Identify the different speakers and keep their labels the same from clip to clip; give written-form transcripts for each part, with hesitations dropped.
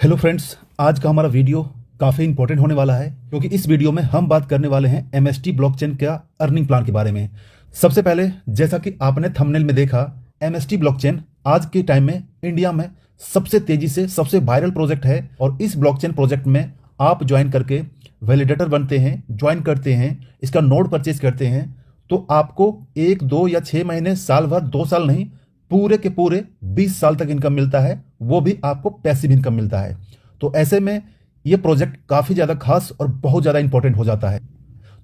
Speaker 1: Hello friends, आज का हमारा वीडियो काफ़ी इंपॉर्टेंट होने वाला है क्योंकि इस वीडियो में हम बात करने वाले हैं एमएसटी ब्लॉकचेन का अर्निंग प्लान के बारे में। सबसे पहले, जैसा कि आपने थंबनेल में देखा, एमएसटी ब्लॉकचेन आज के टाइम में इंडिया में सबसे तेजी से सबसे वायरल प्रोजेक्ट है और इस ब्लॉकचेन प्रोजेक्ट में आप ज्वाइन करके वैलिडेटर बनते हैं, ज्वाइन करते हैं, इसका नोड परचेज करते हैं तो आपको 1, 2 या 6 महीने, साल भर, 2 साल नहीं, पूरे के पूरे 20 साल तक इनकम मिलता है, वो भी आपको पैसिव इनकम मिलता है। तो ऐसे में ये प्रोजेक्ट काफ़ी ज़्यादा खास और बहुत ज़्यादा इंपॉर्टेंट हो जाता है।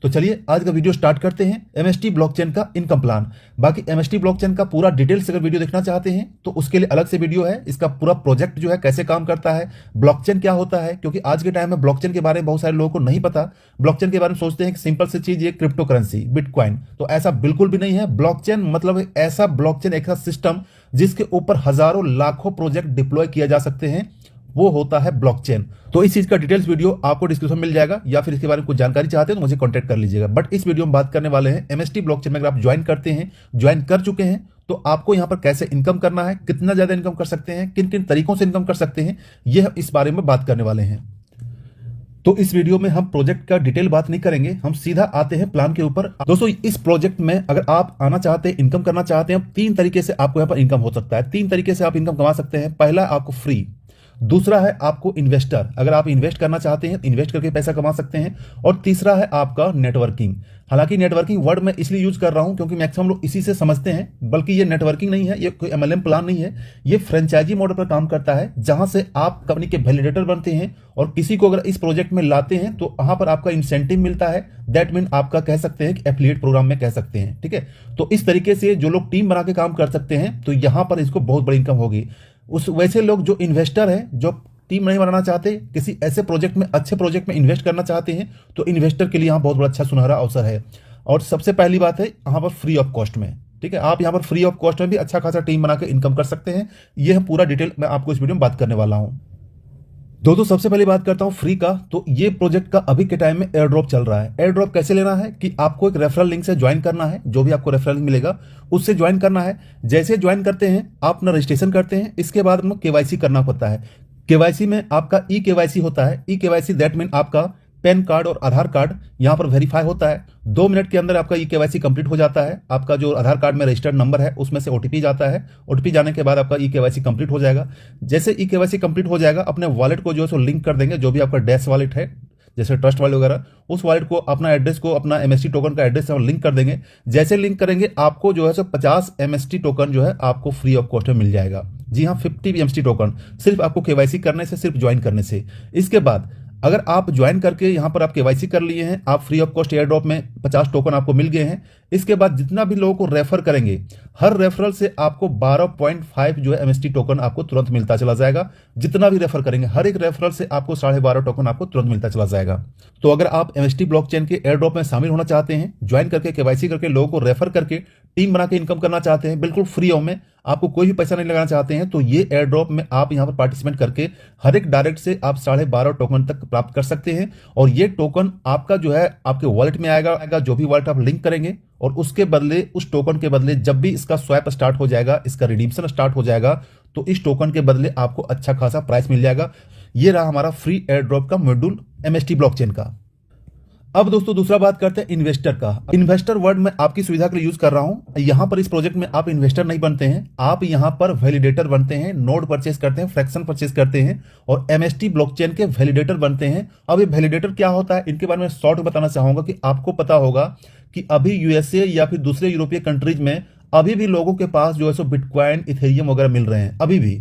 Speaker 1: तो चलिए आज का वीडियो स्टार्ट करते हैं, एमएसटी ब्लॉकचेन का इनकम प्लान। बाकी एमएसटी ब्लॉकचेन का पूरा डिटेल्स अगर वीडियो देखना चाहते हैं तो उसके लिए अलग से वीडियो है। इसका पूरा प्रोजेक्ट जो है कैसे काम करता है, ब्लॉकचेन क्या होता है, क्योंकि आज के टाइम में ब्लॉकचेन के बारे में बहुत सारे लोगों को नहीं पता। ब्लॉकचेन के बारे में सोचते हैं कि सिंपल सी चीज, ये क्रिप्टो करेंसी, बिटकॉइन, तो ऐसा बिल्कुल भी नहीं है। ब्लॉकचेन मतलब ऐसा ब्लॉकचेन, एक सिस्टम जिसके ऊपर हजारों लाखों प्रोजेक्ट डिप्लॉय किया जा सकते हैं, वो होता है ब्लॉकचेन। तो इस चीज का डिटेल्स वीडियो आपको डिस्क्रिप्शन मिल जाएगा, या फिर इसके बारे में कुछ जानकारी चाहते हैं तो मुझे कांटेक्ट कर लीजिएगा। बट इस वीडियो में बात करने वाले हैं एमएसटी ब्लॉकचेन में अगर आप ज्वाइन करते हैं, ज्वाइन कर चुके हैं, तो आपको यहां पर कैसे इनकम करना है, कितना ज्यादा इनकम कर सकते हैं, किन किन तरीकों से इनकम कर सकते हैं, यह इस बारे में बात करने वाले हैं। तो इस वीडियो में हम प्रोजेक्ट का डिटेल बात नहीं करेंगे, हम सीधा आते हैं प्लान के ऊपर। दोस्तों, इस प्रोजेक्ट में अगर आप आना चाहते हैं, इनकम करना चाहते हैं, 3 तरीके से आपको यहाँ पर इनकम हो सकता है। 3 तरीके से आप इनकम कमा सकते हैं। पहला, आपको फ्री। दूसरा है आपको इन्वेस्टर, अगर आप इन्वेस्ट करना चाहते हैं इन्वेस्ट करके पैसा कमा सकते हैं। और तीसरा है आपका नेटवर्किंग। हालांकि नेटवर्किंग वर्ड मैं इसलिए यूज कर रहा हूं क्योंकि मैक्सिमम लोग इसी से समझते हैं, बल्कि ये नेटवर्किंग नहीं है, ये कोई एमएलएम प्लान नहीं है। ये फ्रेंचाइजी मॉडल पर काम करता है, जहां से आप कंपनी के वैलिडेटर बनते हैं और किसी को अगर इस प्रोजेक्ट में लाते हैं तो वहां पर आपका इंसेंटिव मिलता है। दैट मीन आपका कह सकते हैं कि एफिलिएट प्रोग्राम में कह सकते हैं, ठीक है। तो इस तरीके से जो लोग टीम बना के काम कर सकते हैं तो यहां पर इसको बहुत बड़ी इनकम होगी। उस वैसे लोग जो इन्वेस्टर हैं, जो टीम नहीं बनाना चाहते, किसी ऐसे प्रोजेक्ट में, अच्छे प्रोजेक्ट में इन्वेस्ट करना चाहते हैं, तो इन्वेस्टर के लिए यहाँ बहुत बड़ा अच्छा सुनहरा अवसर है। और सबसे पहली बात है यहाँ पर फ्री ऑफ कॉस्ट में, ठीक है, आप यहाँ पर फ्री ऑफ कॉस्ट में भी अच्छा खासा टीम बना के इनकम कर सकते हैं। यह पूरा डिटेल मैं आपको इस वीडियो में बात करने वाला हूँ। दोस्तों, सबसे पहले बात करता हूं फ्री का। तो ये प्रोजेक्ट का अभी के टाइम में एयर ड्रॉप चल रहा है। एयर ड्रॉप कैसे लेना है कि आपको एक रेफरल लिंक से ज्वाइन करना है, जो भी आपको रेफरल मिलेगा उससे ज्वाइन करना है। जैसे ज्वाइन करते हैं आप अपना रजिस्ट्रेशन करते हैं, इसके बाद में केवाईसी करना पड़ता है। केवाईसी में आपका ई केवाईसी होता है। ई केवाईसी दैट मीन आपका पैन कार्ड और आधार कार्ड यहाँ पर वेरीफाई होता है। 2 मिनट के अंदर आपका ई केवाईसी कंप्लीट हो जाता है। आपका जो आधार कार्ड में रजिस्टर्ड नंबर है उसमें से ओटीपी जाता है। ओटीपी जाने के बाद आपका ई केवाईसी कंप्लीट हो जाएगा। जैसे ई केवाईसी कंप्लीट हो जाएगा, अपने वॉलेट को जो है सो लिंक कर देंगे, जो भी आपका डैश वॉलेट है, जैसे ट्रस्ट वाले वगैरह, उस वॉलेट को, अपना एड्रेस को, अपना एमएसटी टोकन का एड्रेस है लिंक कर देंगे। जैसे लिंक करेंगे आपको जो है सो 50 एमएसटी टोकन जो है आपको फ्री ऑफ कॉस्ट में मिल जाएगा। जी हाँ, 50 एमएसटी टोकन सिर्फ आपको केवाईसी करने से, सिर्फ ज्वाइन करने से। इसके बाद अगर आप ज्वाइन करके यहाँ पर आप केवाईसी कर लिए हैं, आप free of cost air drop में 50 टोकन आपको मिल गए हैं। इसके बाद जितना भी लोगों को रेफर करेंगे, हर रेफरल से आपको 12.5 जो है एमएसटी टोकन आपको तुरंत मिलता चला जाएगा। जितना भी रेफर करेंगे, हर एक रेफरल से आपको 12.5 टोकन आपको तुरंत मिलता चला जाएगा। तो अगर आप एमएसटी ब्लॉकचेन के एयर ड्रॉप में शामिल होना चाहते हैं, ज्वाइन करके केवाईसी करके लोगों को रेफर करके टीम बना के इनकम करना चाहते हैं, बिल्कुल फ्री ऑफ में, आपको कोई भी पैसा नहीं लगाना चाहते हैं, तो ये एयर ड्रॉप में आप यहाँ पर पार्टिसिपेट करके हर एक डायरेक्ट से आप 12.5 टोकन तक प्राप्त कर सकते हैं। और ये टोकन आपका जो है आपके वॉलेट में आएगा, जो भी वॉलेट आप लिंक करेंगे, और उसके बदले, उस टोकन के बदले जब भी इसका स्वैप स्टार्ट हो जाएगा, इसका रिडीम्शन स्टार्ट हो जाएगा, तो इस टोकन के बदले आपको अच्छा खासा प्राइस मिल जाएगा। ये रहा हमारा फ्री एयर ड्रॉप का मॉड्यूल एमएसटी ब्लॉकचेन का। अब दोस्तों दूसरा बात करते हैं इन्वेस्टर का। इन्वेस्टर वर्ड मैं आपकी सुविधा के लिए यूज कर रहा हूं। यहां पर इस प्रोजेक्ट में आप इन्वेस्टर नहीं बनते हैं, आप यहां पर वैलिडेटर बनते हैं, नोड परचेस करते हैं, फ्रैक्शन परचेस करते हैं और एमएसटी ब्लॉकचेन के वैलिडेटर बनते हैं। अब ये वैलिडेटर क्या होता है, इनके बारे में शॉर्ट बताना चाहूंगा कि आपको पता होगा कि अभी यूएसए या फिर दूसरे यूरोपीय कंट्रीज में अभी भी लोगों के पास जो है सो बिटकॉइन, इथेरियम वगैरह मिल रहे हैं। अभी भी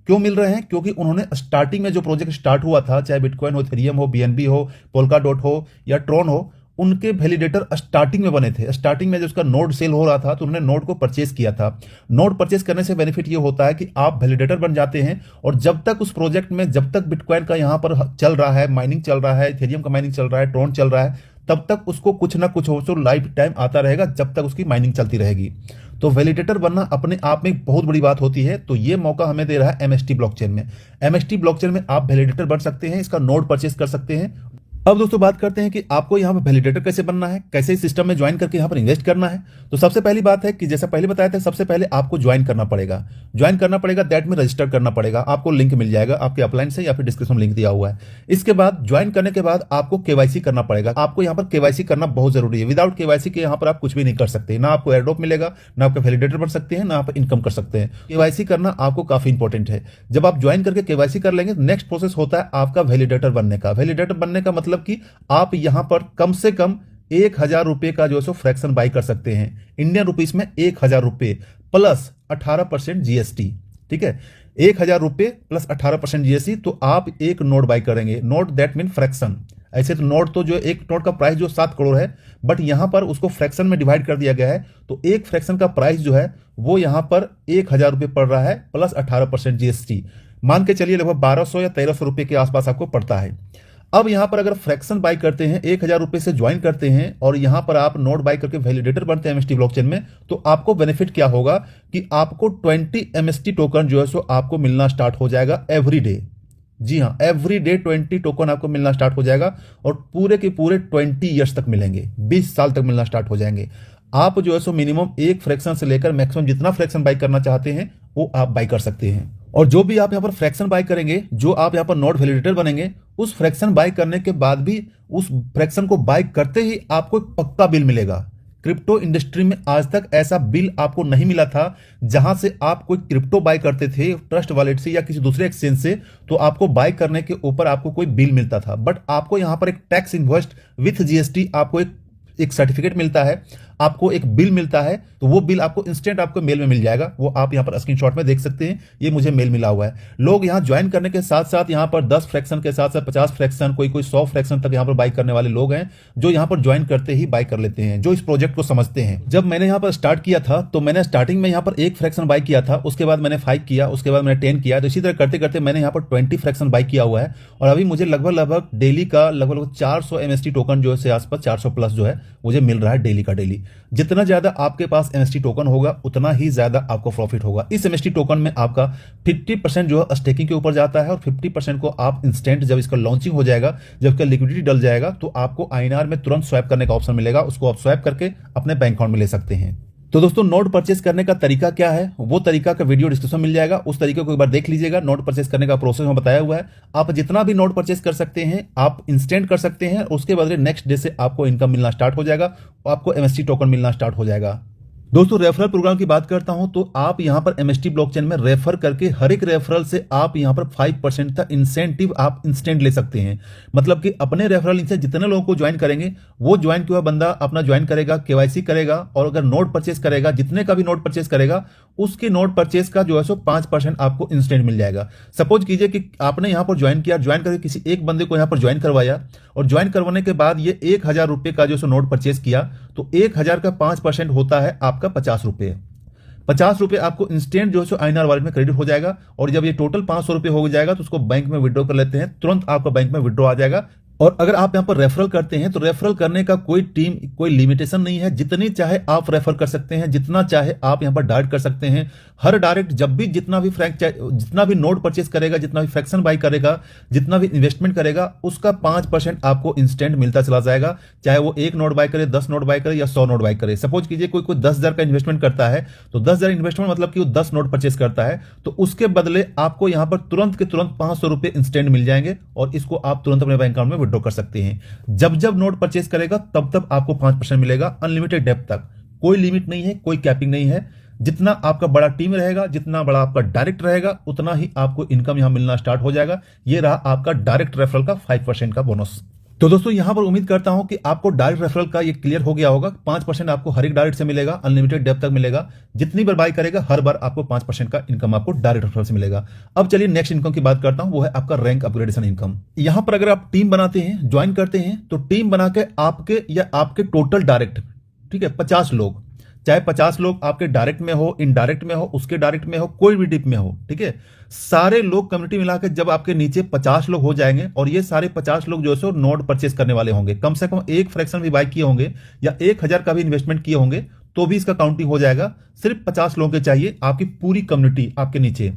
Speaker 1: क्यों मिल रहे हैं? क्योंकि उन्होंने स्टार्टिंग में जो प्रोजेक्ट स्टार्ट हुआ था, चाहे बिटकॉइन हो, इथेरियम हो, बीएनबी हो, पोल्का डॉट हो या ट्रॉन हो, उनके वैलिडेटर स्टार्टिंग में बने थे। स्टार्टिंग में जो उसका नोड सेल हो रहा था तो उन्होंने नोड को परचेस किया था। नोड परचेस करने से बेनिफिट ये होता है कि आप वैलिडेटर बन जाते हैं और जब तक उस प्रोजेक्ट में, जब तक बिटकॉइन का यहाँ पर चल रहा है, माइनिंग चल रहा है, इथेरियम का माइनिंग चल रहा है, ट्रॉन चल रहा है, तब तक उसको कुछ ना कुछ हो तो लाइफ टाइम आता रहेगा, जब तक उसकी माइनिंग चलती रहेगी। तो वैलिडेटर बनना अपने आप में बहुत बड़ी बात होती है। तो ये मौका हमें दे रहा है एमएसटी ब्लॉकचेन में। एमएसटी ब्लॉकचेन में आप वैलिडेटर बन सकते हैं, इसका नोड परचेस कर सकते हैं। अब दोस्तों बात करते हैं कि आपको यहाँ पर वैलिडेटर कैसे बनना है, कैसे इस सिस्टम में ज्वाइन करके यहाँ पर इन्वेस्ट करना है। तो सबसे पहली बात है कि जैसा पहले बताया था, सबसे पहले आपको ज्वाइन करना पड़ेगा। दैट में रजिस्टर करना पड़ेगा। आपको लिंक मिल जाएगा आपके अपलाइन से या फिर डिस्क्रिप्शन में लिंक दिया हुआ है। इसके बाद ज्वाइन करने के बाद आपको केवाईसी करना पड़ेगा। आपको यहाँ पर केवाईसी करना बहुत जरूरी है। विदाउट केवाईसी के यहाँ पर आप कुछ भी नहीं कर सकते। ना आपको एयरड्रॉप मिलेगा, ना आपका वैलिडेटर बन सकते हैं, ना आप इनकम कर सकते हैं। केवाईसी करना आपको काफी इंपॉर्टेंट है। जब आप ज्वाइन करके केवाईसी कर लेंगे, नेक्स्ट प्रोसेस होता है आपका वैलिडेटर बनने का। वैलिडेटर बनने का मतलब कि आप यहां पर कम से कम 1,000 रुपए का जो है फ्रैक्शन बाई कर सकते हैं। इंडियन रुपीस में 1,000 रुपए प्लस 18% जीएसटी। ठीक है, 1,000 रुपए प्लस 18% जीएसटी। तो आप एक नोट बाई करेंगे। Note that mean fraction. ऐसे तो नोट तो जो एक नोट का प्राइस जो 7 करोड़ है, बट यहां पर उसको फ्रैक्शन में डिवाइड कर दिया गया है। तो एक फ्रैक्शन का प्राइस जो है वो यहां पर 1,000 रुपए पड़ रहा है प्लस 18% जीएसटी। मान के चलिए लगभग 1,200 या 1,300 रुपए के आसपास आपको पड़ता है। अब यहां पर अगर फ्रैक्शन बाई करते हैं, 1,000 रुपए से ज्वाइन करते हैं और यहां पर आप नोट बाई करके वैलिडेटर बनते हैं एमएसटी ब्लॉकचेन में, तो आपको बेनिफिट क्या होगा कि आपको 20 एमएसटी टोकन जो है सो आपको मिलना स्टार्ट हो जाएगा एवरी डे। जी हाँ, एवरी डे 20 टोकन आपको मिलना स्टार्ट हो जाएगा और पूरे के पूरे 20 ईयर्स तक मिलेंगे। 20 साल तक मिलना स्टार्ट हो जाएंगे। आप जो है सो मिनिमम एक फ्रैक्शन से लेकर मैक्सिमम जितना फ्रैक्शन बाई करना चाहते हैं वो आप बाई कर सकते हैं। और जो भी आप यहाँ पर फ्रैक्शन बाई करेंगे, जो आप यहाँ पर नोट वैलिडेटर बनेंगे, उस फ्रैक्शन बाई करने के बाद भी उस फ्रैक्शन को बाई करते ही आपको एक पक्का बिल मिलेगा। क्रिप्टो इंडस्ट्री में आज तक ऐसा बिल आपको नहीं मिला था। जहां से आप कोई क्रिप्टो बाई करते थे ट्रस्ट वॉलेट से या किसी दूसरे एक्सचेंज से, तो आपको बाई करने के ऊपर आपको कोई बिल मिलता था। बट आपको यहां पर एक टैक्स इन्वॉइस विथ जीएसटी आपको एक सर्टिफिकेट मिलता है, आपको एक बिल मिलता है। तो वो बिल आपको इंस्टेंट आपको मेल में मिल जाएगा। वो आप यहाँ पर स्क्रीनशॉट में देख सकते हैं। ये मुझे मेल मिला हुआ है। लोग यहाँ ज्वाइन करने के साथ साथ यहाँ पर 10 फ्रैक्शन के साथ साथ 50 फ्रैक्शन, कोई 100 फ्रैक्शन तक यहाँ पर बाई करने वाले लोग हैं, जो यहाँ पर ज्वाइन करते ही बाई कर लेते हैं, जो इस प्रोजेक्ट को समझते हैं। जब मैंने यहाँ पर स्टार्ट किया था तो मैंने स्टार्टिंग में यहाँ पर 1 फ्रैक्शन बाई किया था, उसके बाद मैंने 5 किया, उसके बाद मैंने 10 किया। तो इसी तरह करते करते मैंने यहाँ पर 20 फ्रैक्शन बाई किया हुआ है। और अभी मुझे लगभग डेली का लगभग 400 एमएसटी टोकन जो है आसपास 400 प्लस जो है मुझे मिल रहा है डेली का डेली। जितना ज्यादा आपके पास एमएसटी टोकन होगा उतना ही ज्यादा आपको प्रॉफिट होगा। इस एमएसटी टोकन में आपका 50% जो है स्टेकिंग के ऊपर जाता है और 50% को आप इंस्टेंट जब इसका लॉन्चिंग हो जाएगा, जब इसका लिक्विडिटी डल जाएगा, तो आपको आईएनआर में तुरंत स्वैप करने का ऑप्शन मिलेगा। उसको आप स्वैप करके अपने बैंक अकाउंट में ले सकते हैं। तो दोस्तों नोट परचेस करने का तरीका क्या है, वो तरीका का वीडियो डिस्क्रिप्शन मिल जाएगा। उस तरीके को एक बार देख लीजिएगा। नोट परचेस करने का प्रोसेस में बताया हुआ है। आप जितना भी नोट परचेस कर सकते हैं आप इंस्टेंट कर सकते हैं। उसके बदले नेक्स्ट डे से आपको इनकम मिलना स्टार्ट हो जाएगा, आपको एमएसटी टोकन मिलना स्टार्ट हो जाएगा। दोस्तों रेफरल प्रोग्राम की बात करता हूं तो आप यहां पर एमएसटी ब्लॉकचेन में रेफर करके हर एक रेफरल से आप यहां पर 5% का इंसेंटिव आप इंस्टेंट ले सकते हैं। मतलब कि अपने रेफरल से जितने लोगों को ज्वाइन करेंगे, वो ज्वाइन किया बंदा अपना ज्वाइन करेगा, केवाईसी करेगा और अगर नोट परचेस करेगा, जितने का भी नोट परचेस करेगा, उसके नोट परचेस का जो है सो 5% आपको इंस्टेंट मिल जाएगा। सपोज कीजिए कि आपने यहां पर ज्वाइन किया, ज्वाइन करके किसी एक बंदे को यहां पर ज्वाइन करवाया और ज्वाइन करवाने के बाद ये 1,000 रुपए का जो सो नोट परचेस किया, तो 1,000 का 5% होता है आपका 50 रुपए। 50 रुपए आपको इंस्टेंट जो है आईएनआर वॉलेट में क्रेडिट हो जाएगा। और जब ये टोटल 500 रुपए हो जाएगा तो उसको बैंक में विड्रॉ कर लेते हैं, तुरंत आपका बैंक में विड्रॉ आ जाएगा। और अगर आप यहां पर रेफरल करते हैं तो रेफरल करने का कोई लिमिटेशन नहीं है। जितनी चाहे आप रेफर कर सकते हैं, जितना चाहे आप यहां पर डायरेक्ट कर सकते हैं। हर डायरेक्ट जब भी जितना भी नोट परचेस करेगा, जितना भी फ्रैक्शन बाई करेगा, जितना भी इन्वेस्टमेंट करेगा, उसका 5% आपको इंस्टेंट मिलता चला जाएगा। चाहे वो 1 नोट बाई करे, 10 नोट बाई करे या 100 नोट बाई करे। सपोज कीजिए कोई 10,000 का इन्वेस्टमेंट करता है, तो 10,000 इन्वेस्टमेंट मतलब कि वो 10 नोट परचेस करता है, तो उसके बदले आपको यहां पर तुरंत के तुरंत 500 रुपए इंस्टेंट मिल जाएंगे और इसको आप तुरंत अपने बैंक अकाउंट में विड्रॉ कर सकते हैं। जब जब नोट परचेस करेगा तब तब आपको 5% मिलेगा, अनलिमिटेड डेप्थ तक। कोई लिमिट नहीं है, कोई कैपिंग नहीं है। जितना आपका बड़ा टीम रहेगा, जितना बड़ा आपका डायरेक्ट रहेगा, उतना ही आपको इनकम यहां मिलना स्टार्ट हो जाएगा। ये रहा आपका डायरेक्ट रेफरल का 5% का बोनस। तो दोस्तों यहां पर उम्मीद करता हूं कि आपको डायरेक्ट रेफरल का ये क्लियर हो गया होगा। 5% आपको हर एक डायरेक्ट से मिलेगा, अनलिमिटेड डेप्थ तक मिलेगा। जितनी बार बाई करेगा हर बार आपको 5% का इनकम आपको डायरेक्ट रेफरल से मिलेगा। अब चलिए नेक्स्ट इनकम की बात करता हूं, वो है आपका रैंक अपग्रेडेशन इनकम। यहां पर अगर आप टीम बनाते हैं, ज्वाइन करते हैं, तो टीम बना के आपके टोटल डायरेक्ट, ठीक है, 50 लोग, चाहे 50 लोग आपके डायरेक्ट में हो, इनडायरेक्ट में हो, उसके डायरेक्ट में हो, कोई भी डिप में हो, ठीक है, सारे लोग कम्युनिटी मिलाकर जब आपके नीचे 50 लोग हो जाएंगे और ये सारे 50 लोग जो है नोट परचेस करने वाले होंगे, कम से कम एक फ्रैक्शन भी बाई किए होंगे या 1,000 का भी इन्वेस्टमेंट किए होंगे, तो भी इसका काउंटिंग हो जाएगा। सिर्फ 50 लोगों के चाहिए आपकी पूरी कम्युनिटी आपके नीचे।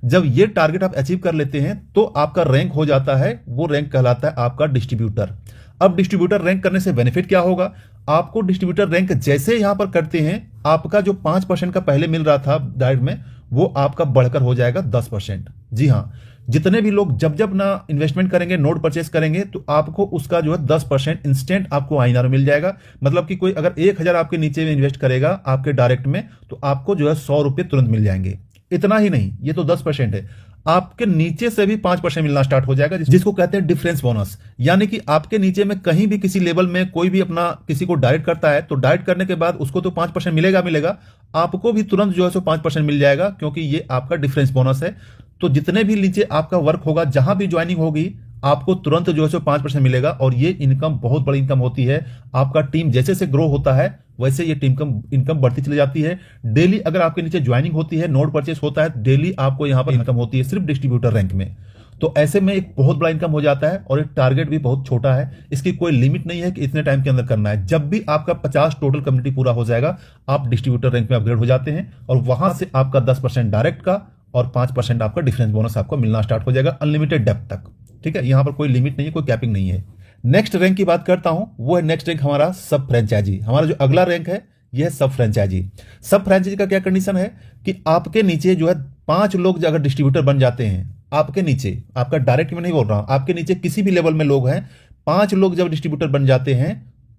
Speaker 1: जब ये टारगेट आप अचीव कर लेते हैं तो आपका रैंक हो जाता है, वो रैंक कहलाता है आपका डिस्ट्रीब्यूटर। अब डिस्ट्रीब्यूटर रैंक करने से बेनिफिट क्या होगा? आपको डिस्ट्रीब्यूटर रैंक जैसे यहां पर करते हैं, आपका जो 5% का पहले मिल रहा था डायरेक्ट में, वो आपका बढ़कर हो जाएगा 10%। जी हां, जितने भी लोग जब जब ना इन्वेस्टमेंट करेंगे, नोट परचेस करेंगे, तो आपको उसका जो है 10% इंस्टेंट आपको आईएनआर मिल जाएगा। मतलब कि कोई अगर 1000 आपके नीचे में इन्वेस्ट करेगा आपके डायरेक्ट में, तो आपको जो है 100 रुपये तुरंत मिल जाएंगे। इतना ही नहीं, ये तो 10% है, आपके नीचे से भी 5% मिलना स्टार्ट हो जाएगा, जिसको कहते हैं डिफरेंस बोनस। यानी कि आपके नीचे में कहीं भी किसी लेवल में कोई भी अपना किसी को डायरेक्ट करता है, तो डायरेक्ट करने के बाद उसको तो 5% मिलेगा, आपको भी तुरंत जो है सो 5% मिल जाएगा, क्योंकि ये आपका डिफरेंस बोनस है। तो जितने भी नीचे आपका वर्क होगा, जहां भी ज्वाइनिंग होगी, आपको तुरंत जो है सो 5% मिलेगा। और ये इनकम बहुत बड़ी इनकम होती है। आपका टीम जैसे से ग्रो होता है, वैसे ये टीम इनकम बढ़ती चली जाती है। डेली अगर आपके नीचे ज्वाइनिंग होती है, नोट परचेस होता है, डेली आपको यहां पर इनकम होती है सिर्फ डिस्ट्रीब्यूटर रैंक में। तो ऐसे में एक बहुत बड़ा इनकम हो जाता है, और एक टारगेट भी बहुत छोटा है। इसकी कोई लिमिट नहीं है कि इतने टाइम के अंदर करना है। जब भी आपका 50 टोटल कम्युनिटी पूरा हो जाएगा, आप डिस्ट्रीब्यूटर रैंक में अपग्रेड हो जाते हैं, और वहां से आपका 10% डायरेक्ट का और 5% आपका डिफरेंस बोनस आपको मिलना स्टार्ट हो जाएगा अनलिमिटेड डेप्थ तक। ठीक है, यहां पर कोई लिमिट नहीं है, कोई कैपिंग नहीं है। नेक्स्ट रैंक की बात करता हूं, वो है नेक्स्ट रैंक हमारा सब फ्रेंचाइजी। हमारा जो अगला रैंक है, यह है सब फ्रेंचाइजी। सब फ्रेंचाइजी का क्या कंडीशन है कि आपके नीचे जो है 5 लोग अगर डिस्ट्रीब्यूटर बन जाते हैं, आपके नीचे, आपका डायरेक्ट में नहीं बोल रहा हूं, आपके नीचे किसी भी लेवल में लोग हैं, 5 लोग जब डिस्ट्रीब्यूटर बन जाते हैं,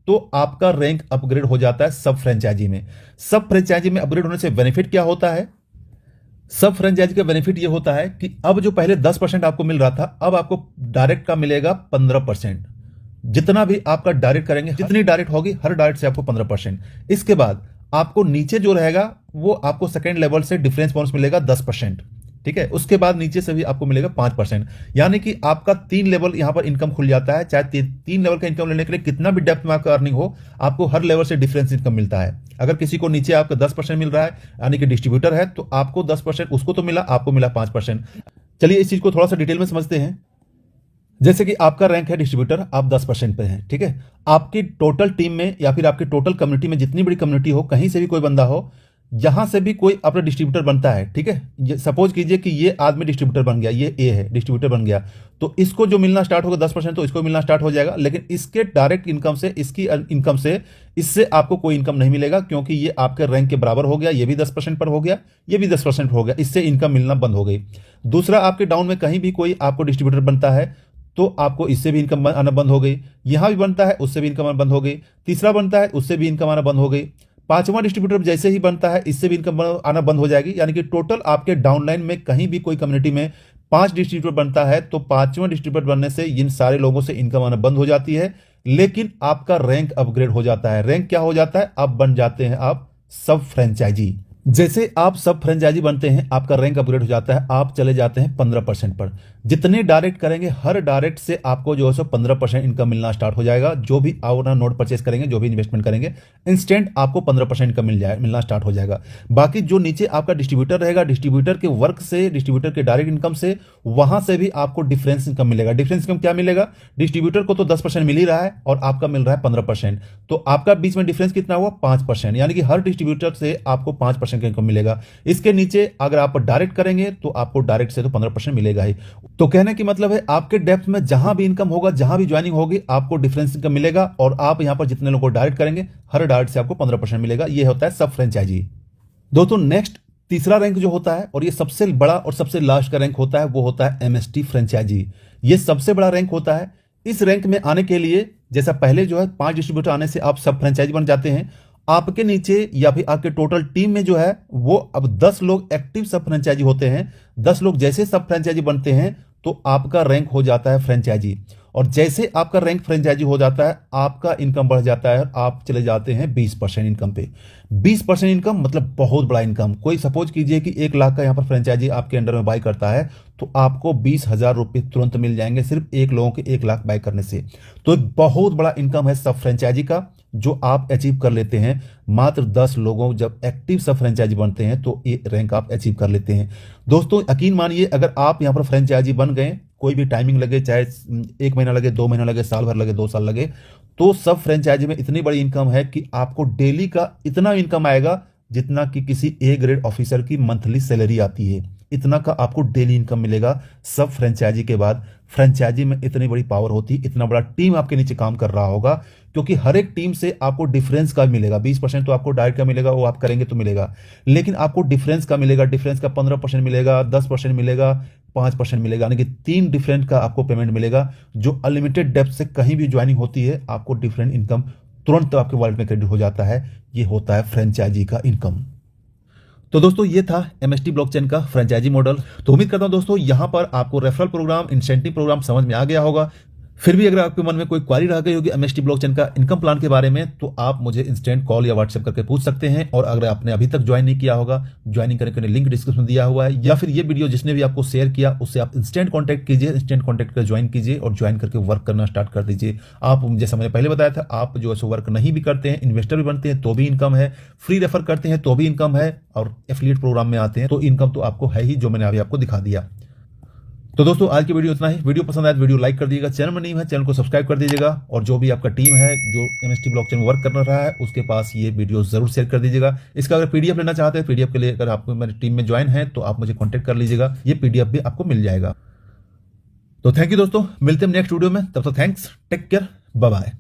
Speaker 1: तो आपका रैंक अपग्रेड हो जाता है सब फ्रेंचाइजी में। सब फ्रेंचाइजी में अपग्रेड होने से बेनिफिट क्या होता है? सब फ्रेंचाइजी का बेनिफिट ये होता है कि अब जो पहले 10% आपको मिल रहा था, अब आपको डायरेक्ट का मिलेगा 15%। जितना भी आपका डायरेक्ट करेंगे, जितनी डायरेक्ट होगी, हर डायरेक्ट से आपको 15%। इसके बाद आपको नीचे जो रहेगा, वो आपको सेकेंड लेवल से डिफरेंस बोनस मिलेगा 10%। ठीक है, उसके बाद नीचे से भी आपको मिलेगा 5%। यानी कि आपका 3 लेवल यहां पर इनकम खुल जाता है। चाहे 3 लेवल का इनकम लेने के लिए कितना भी डेप्थ में आपका अर्निंग हो, आपको हर लेवल से डिफरेंस इनकम मिलता है। अगर किसी को नीचे आपका 10% मिल रहा है, यानी कि डिस्ट्रीब्यूटर है, तो आपको 10%, उसको तो मिला, आपको मिला 5%। चलिए इस चीज को थोड़ा सा डिटेल में समझते हैं। जैसे कि आपका रैंक है डिस्ट्रीब्यूटर, आप 10% पे हैं। ठीक है, आपकी टोटल टीम में या फिर आपकी टोटल कम्युनिटी में जितनी बड़ी कम्युनिटी हो, कहीं से भी कोई बंदा हो, यहां से भी कोई अपना डिस्ट्रीब्यूटर बनता है। ठीक है, सपोज कीजिए कि ये आदमी डिस्ट्रीब्यूटर बन गया, ये ए है, डिस्ट्रीब्यूटर बन गया, तो इसको जो मिलना स्टार्ट होगा 10%, तो इसको मिलना स्टार्ट हो जाएगा। लेकिन इसके डायरेक्ट इनकम से, इसकी इनकम से, इससे आपको कोई इनकम नहीं मिलेगा, क्योंकि ये आपके रैंक के बराबर हो गया। ये भी 10% पर हो गया, ये भी 10% हो गया, इससे इनकम मिलना बंद हो गई। दूसरा, आपके डाउन में कहीं भी कोई आपको डिस्ट्रीब्यूटर बनता है, तो आपको इससे भी इनकम आना बंद हो गई। यहां भी बनता है, उससे भी इनकम आना बंद हो गई। तीसरा बनता है, उससे भी इनकम आना बंद हो गई। 5वां डिस्ट्रीब्यूटर जैसे ही बनता है, इससे भी इनकम आना बंद हो जाएगी। यानी कि टोटल आपके डाउनलाइन में कहीं भी कोई कम्युनिटी में 5 डिस्ट्रीब्यूटर बनता है, तो 5वां डिस्ट्रीब्यूटर बनने से इन सारे लोगों से इनकम आना बंद हो जाती है। लेकिन आपका रैंक अपग्रेड हो जाता है। रैंक क्या हो जाता है? अब बन जाते हैं आप सब फ्रेंचाइजी। जैसे आप सब फ्रेंचाइजी बनते हैं, आपका रैंक अपग्रेड हो जाता है, आप चले जाते हैं 15% पर। जितने डायरेक्ट करेंगे, हर डायरेक्ट से आपको जो है सो 15% इनकम मिलना स्टार्ट हो जाएगा। जो भी आप नोट परचेस करेंगे, जो भी इन्वेस्टमेंट करेंगे, इंस्टेंट आपको 15% इनकम मिलना स्टार्ट हो जाएगा। बाकी जो नीचे आपका डिस्ट्रीब्यूटर रहेगा, डिस्ट्रीब्यूटर के वर्क से, डिस्ट्रीब्यूटर के डायरेक्ट इनकम से, वहां से भी आपको डिफरेंस इनकम मिलेगा। डिफरेंस इनकम क्या मिलेगा? डिस्ट्रीब्यूटर को तो 10% मिल ही रहा है, और आपका मिल रहा है 15%, तो आपका बीच में डिफरेंस कितना हुआ? 5%। यानी कि हर डिस्ट्रीब्यूटर से आपको 5% का इनकम मिलेगा। इसके नीचे अगर आप डायरेक्ट करेंगे, तो आपको डायरेक्ट से तो 15% मिलेगा ही। तो कहने की मतलब है, आपके डेप्थ में जहां भी इनकम होगा, जहां भी ज्वाइनिंग होगी, आपको डिफरेंस इनकम मिलेगा। और आप यहां पर जितने लोगों को डायरेक्ट करेंगे, हर डायरेक्ट से आपको 15% मिलेगा। यह होता है सब फ्रेंचाइजी। दोस्तों, नेक्स्ट तीसरा रैंक जो होता है, और ये सबसे बड़ा और सबसे लास्ट का रैंक होता है, वो होता है एमएसटी फ्रेंचाइजी। ये सबसे बड़ा रैंक होता है। इस रैंक में आने के लिए, जैसा पहले जो है 5 डिस्ट्रीब्यूटर आने से आप सब फ्रेंचाइजी बन जाते हैं, आपके नीचे या फिर आपके टोटल टीम में जो है, वो अब 10 लोग एक्टिव सब फ्रेंचाइजी होते हैं। 10 लोग जैसे सब फ्रेंचाइजी बनते हैं, तो आपका रैंक हो जाता है फ्रेंचाइजी। और जैसे आपका रैंक फ्रेंचाइजी हो जाता है, आपका इनकम बढ़ जाता है, आप चले जाते हैं 20% इनकम पे। 20% इनकम मतलब बहुत बड़ा इनकम। कोई सपोज कीजिए कि 1 लाख का यहां पर फ्रेंचाइजी आपके अंडर में बाई करता है, तो आपको 20,000 रुपये तुरंत मिल जाएंगे, सिर्फ 1 लोगों के 1 लाख बाई करने से। तो एक बहुत बड़ा इनकम है सब फ्रेंचाइजी का, जो आप अचीव कर लेते हैं। मात्र 10 लोगों जब एक्टिव सब फ्रेंचाइजी बनते हैं, तो ये रैंक आप अचीव कर लेते हैं। दोस्तों, यकीन मानिए, अगर आप यहां पर फ्रेंचाइजी बन गए, कोई भी टाइमिंग लगे, चाहे 1 महीना लगे, 2 महीना लगे, साल भर लगे, 2 साल लगे, तो सब फ्रेंचाइजी में इतनी बड़ी इनकम है कि आपको डेली का इतना इनकम आएगा, जितना कि किसी ए ग्रेड ऑफिसर की मंथली सैलरी आती है। इतना का आपको डेली इनकम मिलेगा सब फ्रेंचाइजी के बाद। फ्रेंचाइजी में इतनी बड़ी पावर होती है, इतना बड़ा टीम आपके नीचे काम कर रहा होगा, क्योंकि हर एक टीम से आपको डिफरेंस का मिलेगा। 20% तो आपको डायरेक्ट का मिलेगा, वो आप करेंगे तो मिलेगा, लेकिन आपको डिफरेंस का मिलेगा। डिफरेंस का 15% मिलेगा, 10% मिलेगा, 5% मिलेगा, यानी कि 3 डिफरेंट का आपको पेमेंट मिलेगा, जो अनलिमिटेड डेप्थ से कहीं भी ज्वाइनिंग होती है आपको डिफरेंट इनकम तुरंत आपके वॉलेट में क्रेडिट हो जाता है। ये होता है फ्रेंचाइजी का इनकम। तो दोस्तों ये था एमएसटी ब्लॉकचेन का फ्रेंचाइजी मॉडल। तो उम्मीद करता हूं दोस्तों यहां पर आपको रेफरल प्रोग्राम, इंसेंटिव प्रोग्राम समझ में आ गया होगा। फिर भी अगर आपके मन में कोई क्वारी रह गई होगी एमएसटी ब्लॉकचेन का इनकम प्लान के बारे में, तो आप मुझे इंस्टेंट कॉल या व्हाट्सएप करके पूछ सकते हैं। और अगर आपने अभी तक ज्वाइन नहीं किया होगा, ज्वाइनिंग करने के लिए लिंक डिस्क्रिप्शन में दिया हुआ है, या फिर ये वीडियो जिसने भी आपको शेयर किया उससे आप इंस्टेंट कॉन्टैक्ट कीजिए, इंस्टेंट कॉन्टैक्ट कर ज्वाइन कीजिए और ज्वाइन करके वर्क करना स्टार्ट कर दीजिए। आप जैसा मैंने पहले बताया था, आप जो है वर्क नहीं भी करते हैं, इन्वेस्टर भी बनते हैं तो भी इनकम है, फ्री रेफर करते हैं तो भी इनकम है, और एफिलिएट प्रोग्राम में आते हैं तो इनकम तो आपको है ही, जो मैंने अभी आपको दिखा दिया। तो दोस्तों आज की वीडियो इतना ही। वीडियो पसंद आए तो वीडियो लाइक कर दीजिएगा, चैनल में नहीं है चैनल को सब्सक्राइब कर दीजिएगा, और जो भी आपका टीम है जो एमएसटी ब्लॉकचेन वर्क कर रहा है उसके पास ये वीडियो जरूर शेयर कर दीजिएगा। इसका अगर पीडीएफ लेना चाहते हैं, पीडीएफ के लिए अगर आप मेरी टीम में ज्वाइन है तो आप मुझे कॉन्टैक्ट कर लीजिएगा, ये पीडीएफ भी आपको मिल जाएगा। तो थैंक यू दोस्तों, मिलते हैं नेक्स्ट वीडियो में, तब तक thanks, take care, bye bye.